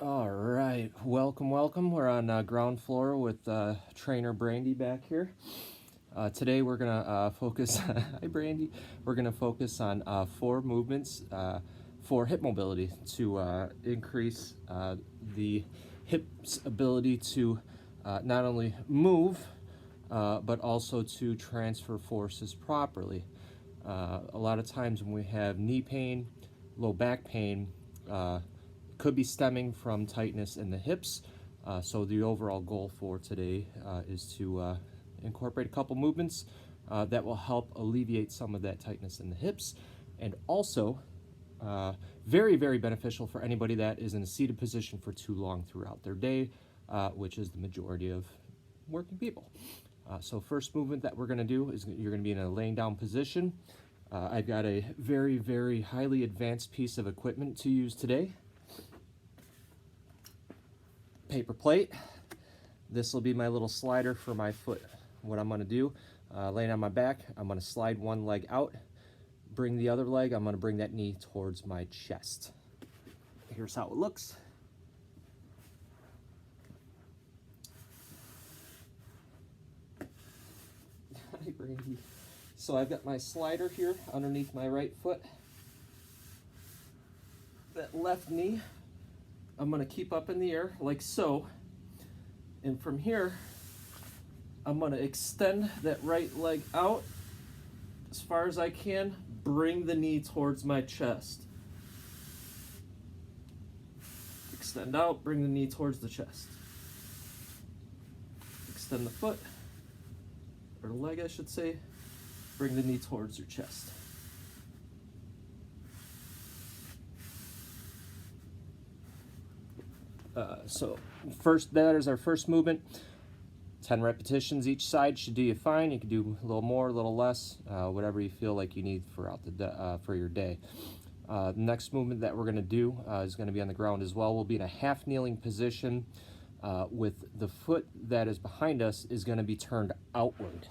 All right, welcome, welcome. We're on ground floor with trainer Brandy back here. Today we're gonna focus. Hi, Brandy. We're gonna focus on four movements for hip mobility to increase the hip's ability to not only move but also to transfer forces properly. A lot of times when we have knee pain, low back pain, could be stemming from tightness in the hips. So the overall goal for today is to incorporate a couple movements that will help alleviate some of that tightness in the hips, and also very, very beneficial for anybody that is in a seated position for too long throughout their day, which is the majority of working people. So first movement that we're going to do is you're going to be in a laying down position. I've got a very, very highly advanced piece of equipment to use today. Paper plate. This will be my little slider for my foot. What I'm going to do, laying on my back, I'm going to slide one leg out, bring the other leg, I'm going to bring that knee towards my chest. Here's how it looks. Hi, Brandy. So I've got my slider here underneath my right foot. That left knee, I'm going to keep up in the air like so. And from here, I'm going to extend that right leg out as far as I can, bring the knee towards my chest. Extend out, bring the knee towards the chest. Extend the foot, or leg I should say, bring the knee towards your chest. So first, that is our first movement. 10 repetitions each side should do you fine. You can do a little more, a little less, whatever you feel like you need for your day. The next movement that we're going to do is going to be on the ground as well. We'll be in a half kneeling position with the foot that is behind us is going to be turned outward.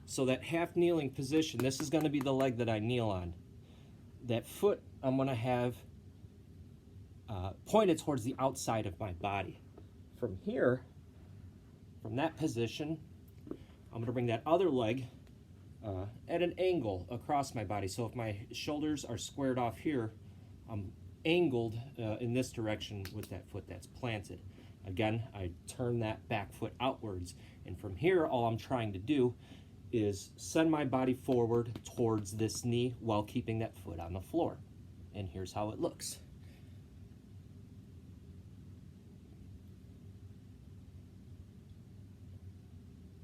So that half kneeling position, this is going to be the leg that I kneel on. That foot I'm going to have pointed towards the outside of my body. From here, from that position, I'm going to bring that other leg at an angle across my body. So if my shoulders are squared off here, I'm angled in this direction with that foot that's planted. Again, I turn that back foot outwards, and from here, all I'm trying to do is send my body forward towards this knee while keeping that foot on the floor. And here's how it looks.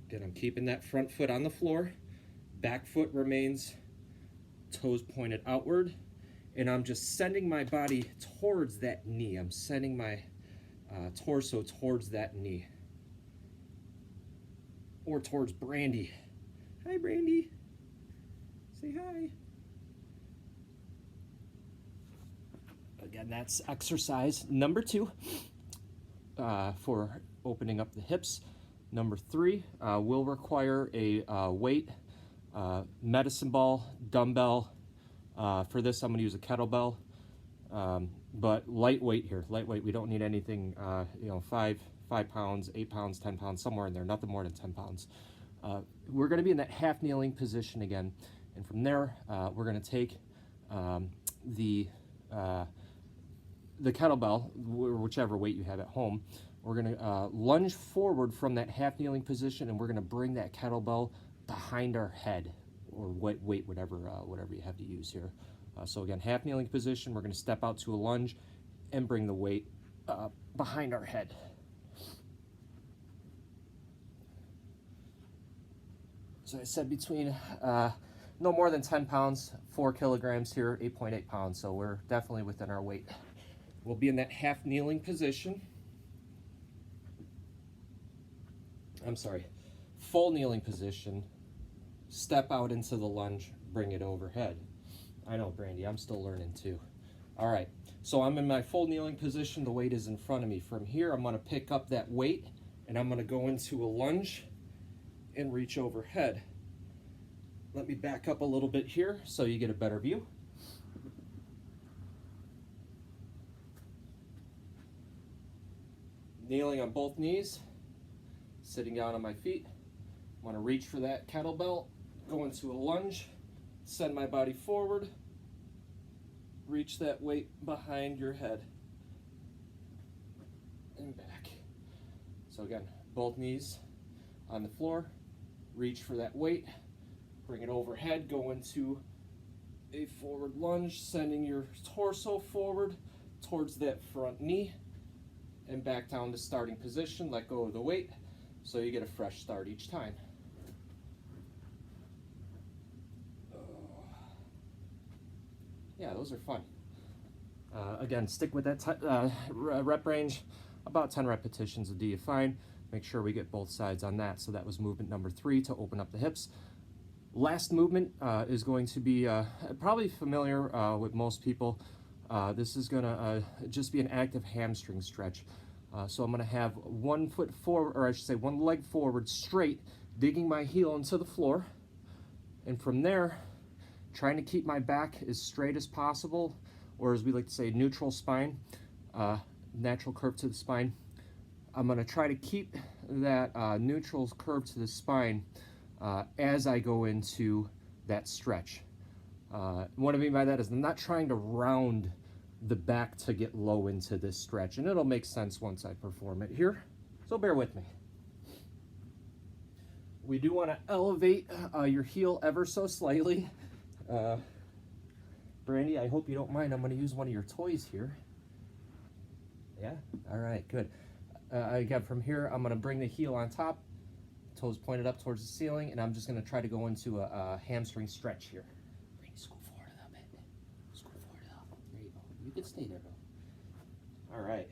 Again, I'm keeping that front foot on the floor, back foot remains toes pointed outward, and I'm just sending my body towards that knee. I'm sending my torso towards that knee. Or towards Brandy. Hi, Brandy. Say hi. Again, that's exercise number 2 for opening up the hips. Number 3 will require a weight, medicine ball, dumbbell. For this, I'm going to use a kettlebell, but lightweight here. Lightweight. We don't need anything. 5 pounds, 8 pounds, 10 pounds, somewhere in there. Nothing more than 10 pounds. We're going to be in that half kneeling position again, and from there, we're going to take the kettlebell, or whichever weight you have at home. We're going to lunge forward from that half kneeling position, and we're going to bring that kettlebell behind our head, or weight, whatever you have to use here. So again, half kneeling position, we're going to step out to a lunge and bring the weight behind our head. So I said between no more than 10 pounds, 4 kilograms here, 8.8 pounds, so we're definitely within our weight. We'll be in that half kneeling position. I'm sorry, full kneeling position, step out into the lunge, bring it overhead. I know, Brandy, I'm still learning too. All right, so I'm in my full kneeling position, the weight is in front of me. From here, I'm gonna pick up that weight, and I'm gonna go into a lunge and reach overhead. Let me back up a little bit here so you get a better view. Kneeling on both knees, sitting down on my feet. I want to reach for that kettlebell, go into a lunge, send my body forward, reach that weight behind your head and back. So again, both knees on the floor, reach for that weight, bring it overhead, go into a forward lunge, sending your torso forward towards that front knee and back down to starting position. Let go of the weight so you get a fresh start each time. Yeah, those are fun. Again, stick with that rep range, about 10 repetitions will do you fine. Make sure we get both sides on that. So that was movement number 3 to open up the hips. Last movement is going to be probably familiar with most people. This is going to just be an active hamstring stretch. So I'm going to have one foot forward, or I should say one leg forward straight, digging my heel into the floor. And from there, trying to keep my back as straight as possible, or as we like to say, neutral spine, natural curve to the spine. I'm going to try to keep that neutral curve to the spine as I go into that stretch. What I mean by that is I'm not trying to round the back to get low into this stretch, and it'll make sense once I perform it here, so bear with me. We do want to elevate your heel ever so slightly. Brandy, I hope you don't mind. I'm going to use one of your toys here. Yeah? All right, good. Again, from here, I'm going to bring the heel on top, toes pointed up towards the ceiling, and I'm just going to try to go into a hamstring stretch here. Brandy, scoot forward a little bit. Scoot forward a little. There you go. You can stay there, though. All right.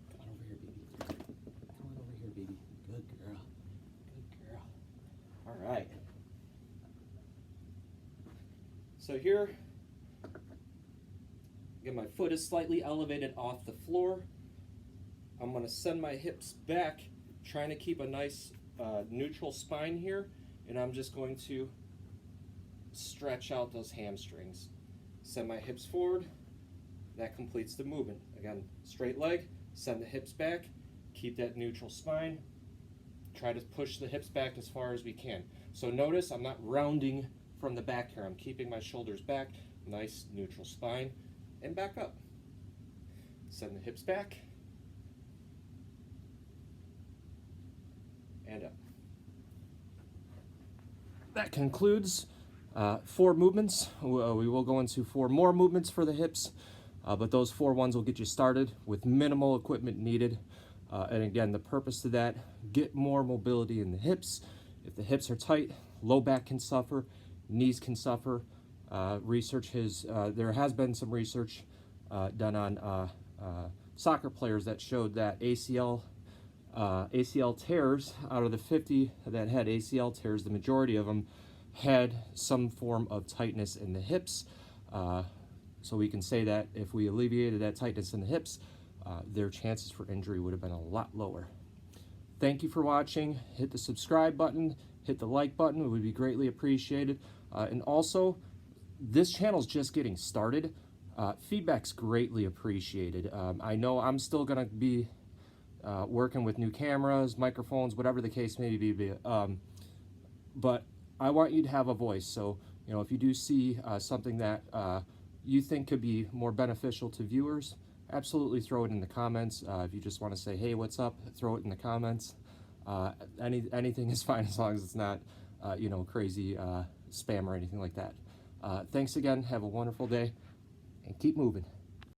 Come on over here, baby. Come on over here, baby. Good girl. Good girl. All right. So here, again, my foot is slightly elevated off the floor. I'm going to send my hips back, trying to keep a nice neutral spine here, and I'm just going to stretch out those hamstrings. Send my hips forward. That completes the movement. Again, straight leg, send the hips back, keep that neutral spine. Try to push the hips back as far as we can. So notice I'm not rounding from the back here. I'm keeping my shoulders back, nice neutral spine, and back up. Send the hips back, and up. That concludes 4 movements. We will go into 4 more movements for the hips, but those 4 ones will get you started with minimal equipment needed. And again, the purpose of that, get more mobility in the hips. If the hips are tight, low back can suffer, knees can suffer. There has been some research done on soccer players that showed that ACL tears, out of the 50 that had ACL tears, the majority of them had some form of tightness in the hips. So we can say that if we alleviated that tightness in the hips, their chances for injury would have been a lot lower. Thank you for watching. Hit the subscribe button, hit the like button, it would be greatly appreciated. And also, this channel's just getting started. Feedback's greatly appreciated. I know I'm still gonna be working with new cameras, microphones, whatever the case may be, but I want you to have a voice. So, you know, if you do see something that you think could be more beneficial to viewers, absolutely throw it in the comments. If you just want to say, hey, what's up, throw it in the comments. Anything is fine as long as it's not, you know, crazy spam or anything like that. Thanks again. Have a wonderful day and keep moving.